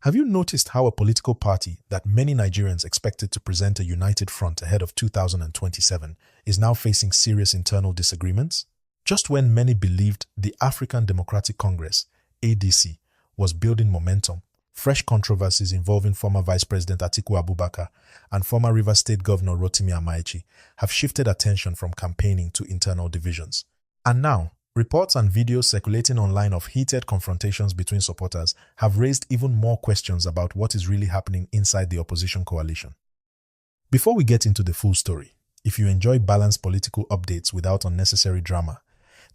Have you noticed how a political party that many Nigerians expected to present a united front ahead of 2027 is now facing serious internal disagreements? Just when many believed the African Democratic Congress, ADC, was building momentum, fresh controversies involving former Vice President Atiku Abubakar and former Rivers State Governor Rotimi Amaechi have shifted attention from campaigning to internal divisions. And now, reports and videos circulating online of heated confrontations between supporters have raised even more questions about what is really happening inside the opposition coalition. Before we get into the full story, if you enjoy balanced political updates without unnecessary drama,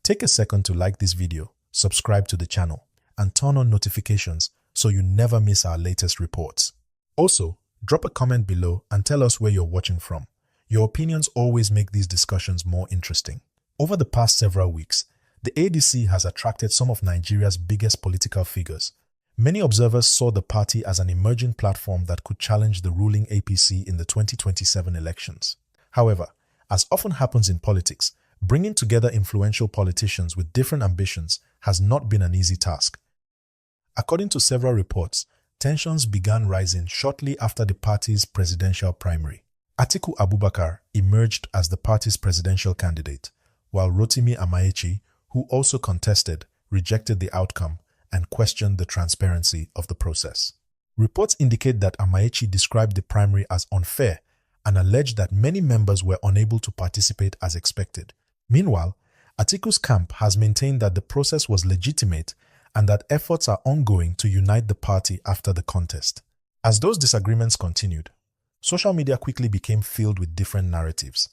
take a second to like this video, subscribe to the channel, and turn on notifications so you never miss our latest reports. Also, drop a comment below and tell us where you're watching from. Your opinions always make these discussions more interesting. Over the past several weeks, the ADC has attracted some of Nigeria's biggest political figures. Many observers saw the party as an emerging platform that could challenge the ruling APC in the 2027 elections. However, as often happens in politics, bringing together influential politicians with different ambitions has not been an easy task. According to several reports, tensions began rising shortly after the party's presidential primary. Atiku Abubakar emerged as the party's presidential candidate, while Rotimi Amaechi, who also contested, rejected the outcome and questioned the transparency of the process. Reports indicate that Amaechi described the primary as unfair and alleged that many members were unable to participate as expected. Meanwhile, Atiku's camp has maintained that the process was legitimate and that efforts are ongoing to unite the party after the contest. As those disagreements continued, social media quickly became filled with different narratives.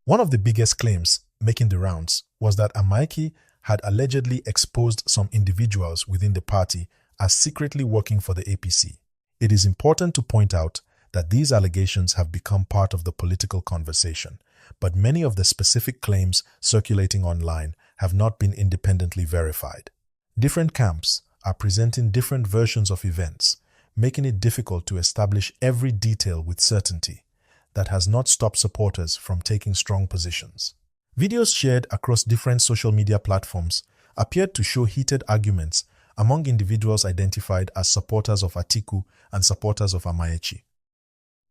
One of the biggest claims making the rounds was that Amaechi had allegedly exposed some individuals within the party as secretly working for the APC. It is important to point out that these allegations have become part of the political conversation, but many of the specific claims circulating online have not been independently verified. Different camps are presenting different versions of events, making it difficult to establish every detail with certainty. That has not stopped supporters from taking strong positions. Videos shared across different social media platforms appeared to show heated arguments among individuals identified as supporters of Atiku and supporters of Amaechi.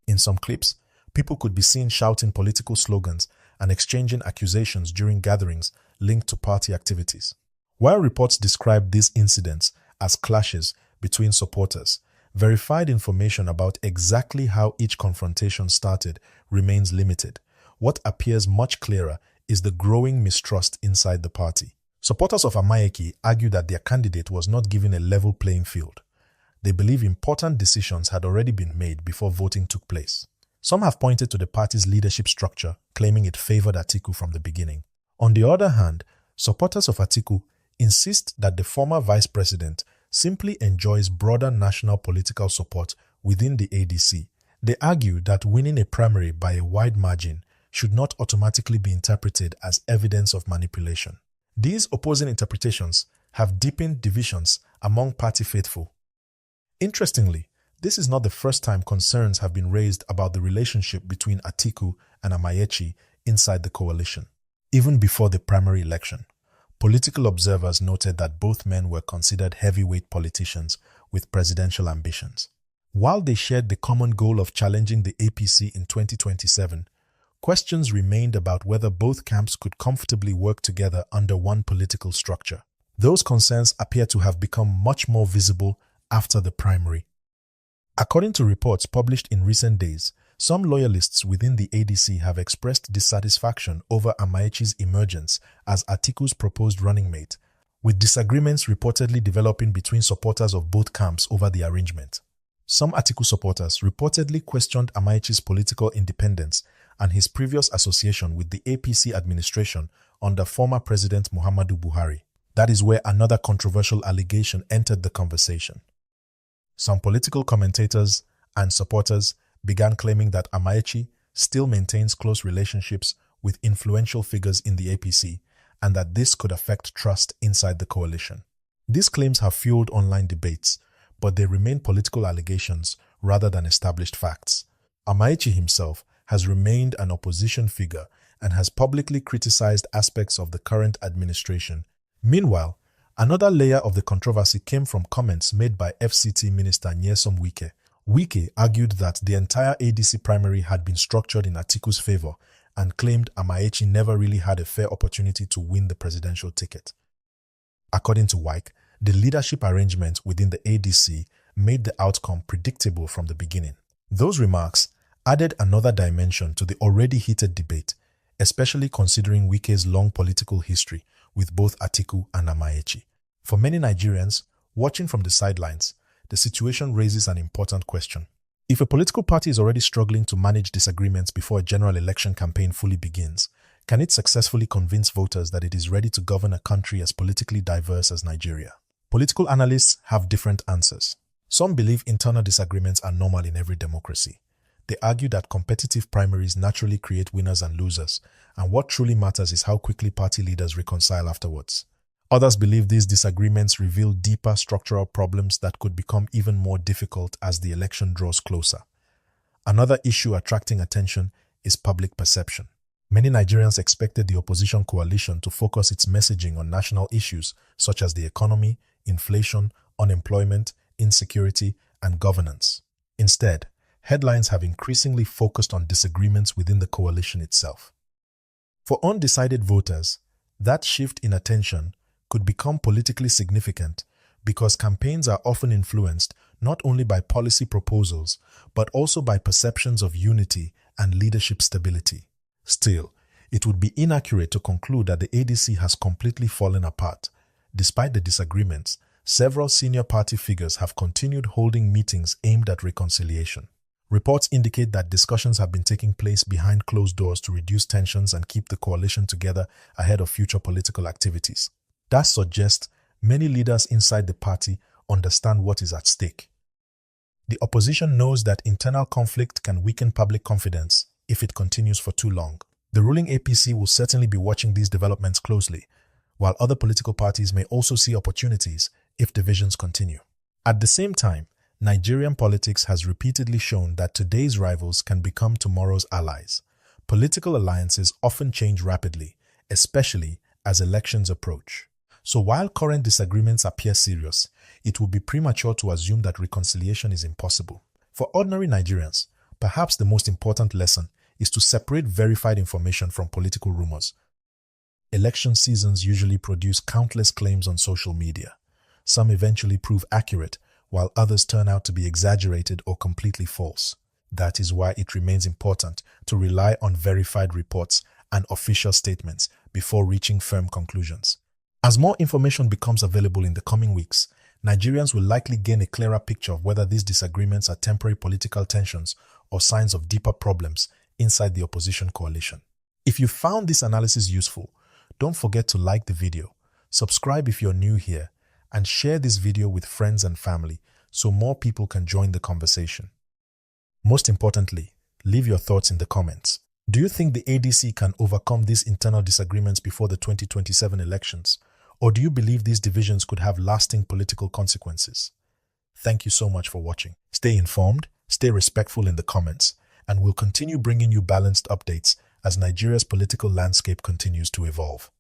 In some clips, people could be seen shouting political slogans and exchanging accusations during gatherings linked to party activities. While reports describe these incidents as clashes between supporters, verified information about exactly how each confrontation started remains limited. What appears much clearer is the growing mistrust inside the party. Supporters of Amaechi argue that their candidate was not given a level playing field. They believe important decisions had already been made before voting took place. Some have pointed to the party's leadership structure, claiming it favored Atiku from the beginning. On the other hand, supporters of Atiku insist that the former vice president simply enjoys broader national political support within the ADC. They argue that winning a primary by a wide margin should not automatically be interpreted as evidence of manipulation. These opposing interpretations have deepened divisions among party faithful. Interestingly, this is not the first time concerns have been raised about the relationship between Atiku and Amaechi inside the coalition. Even before the primary election, political observers noted that both men were considered heavyweight politicians with presidential ambitions. While they shared the common goal of challenging the APC in 2027, questions remained about whether both camps could comfortably work together under one political structure. Those concerns appear to have become much more visible after the primary. According to reports published in recent days, some loyalists within the ADC have expressed dissatisfaction over Amaechi's emergence as Atiku's proposed running mate, with disagreements reportedly developing between supporters of both camps over the arrangement. Some Atiku supporters reportedly questioned Amaechi's political independence and his previous association with the APC administration under former President Muhammadu Buhari. That is where another controversial allegation entered the conversation. Some political commentators and supporters began claiming that Amaechi still maintains close relationships with influential figures in the APC and that this could affect trust inside the coalition. These claims have fueled online debates, but they remain political allegations rather than established facts. Amaechi himself has remained an opposition figure and has publicly criticized aspects of the current administration. Meanwhile, Another layer of the controversy came from comments made by FCT Minister Nyesom Wike. Wike argued that the entire ADC primary had been structured in Atiku's favor and claimed Amaechi never really had a fair opportunity to win the presidential ticket. According to Wike, the leadership arrangement within the ADC made the outcome predictable from the beginning. Those remarks added another dimension to the already heated debate, especially considering Wike's long political history with both Atiku and Amaechi. For many Nigerians, watching from the sidelines, the situation raises an important question. If a political party is already struggling to manage disagreements before a general election campaign fully begins, can it successfully convince voters that it is ready to govern a country as politically diverse as Nigeria? Political analysts have different answers. Some believe internal disagreements are normal in every democracy. They argue that competitive primaries naturally create winners and losers, and what truly matters is how quickly party leaders reconcile afterwards. Others believe these disagreements reveal deeper structural problems that could become even more difficult as the election draws closer. Another issue attracting attention is public perception. Many Nigerians expected the opposition coalition to focus its messaging on national issues such as the economy, inflation, unemployment, insecurity, and governance. Instead, headlines have increasingly focused on disagreements within the coalition itself. For undecided voters, that shift in attention could become politically significant because campaigns are often influenced not only by policy proposals but also by perceptions of unity and leadership stability. Still, it would be inaccurate to conclude that the ADC has completely fallen apart. Despite the disagreements, several senior party figures have continued holding meetings aimed at reconciliation. Reports indicate that discussions have been taking place behind closed doors to reduce tensions and keep the coalition together ahead of future political activities. That suggests many leaders inside the party understand what is at stake. The opposition knows that internal conflict can weaken public confidence if it continues for too long. The ruling APC will certainly be watching these developments closely, while other political parties may also see opportunities if divisions continue. At the same time, Nigerian politics has repeatedly shown that today's rivals can become tomorrow's allies. Political alliances often change rapidly, especially as elections approach. So while current disagreements appear serious, it would be premature to assume that reconciliation is impossible. For ordinary Nigerians, perhaps the most important lesson is to separate verified information from political rumors. Election seasons usually produce countless claims on social media. Some eventually prove accurate, while others turn out to be exaggerated or completely false. That is why it remains important to rely on verified reports and official statements before reaching firm conclusions. As more information becomes available in the coming weeks, Nigerians will likely gain a clearer picture of whether these disagreements are temporary political tensions or signs of deeper problems inside the opposition coalition. If you found this analysis useful, don't forget to like the video, subscribe if you're new here, and share this video with friends and family so more people can join the conversation. Most importantly, leave your thoughts in the comments. Do you think the ADC can overcome these internal disagreements before the 2027 elections? Or do you believe these divisions could have lasting political consequences? Thank you so much for watching. Stay informed, stay respectful in the comments, and we'll continue bringing you balanced updates as Nigeria's political landscape continues to evolve.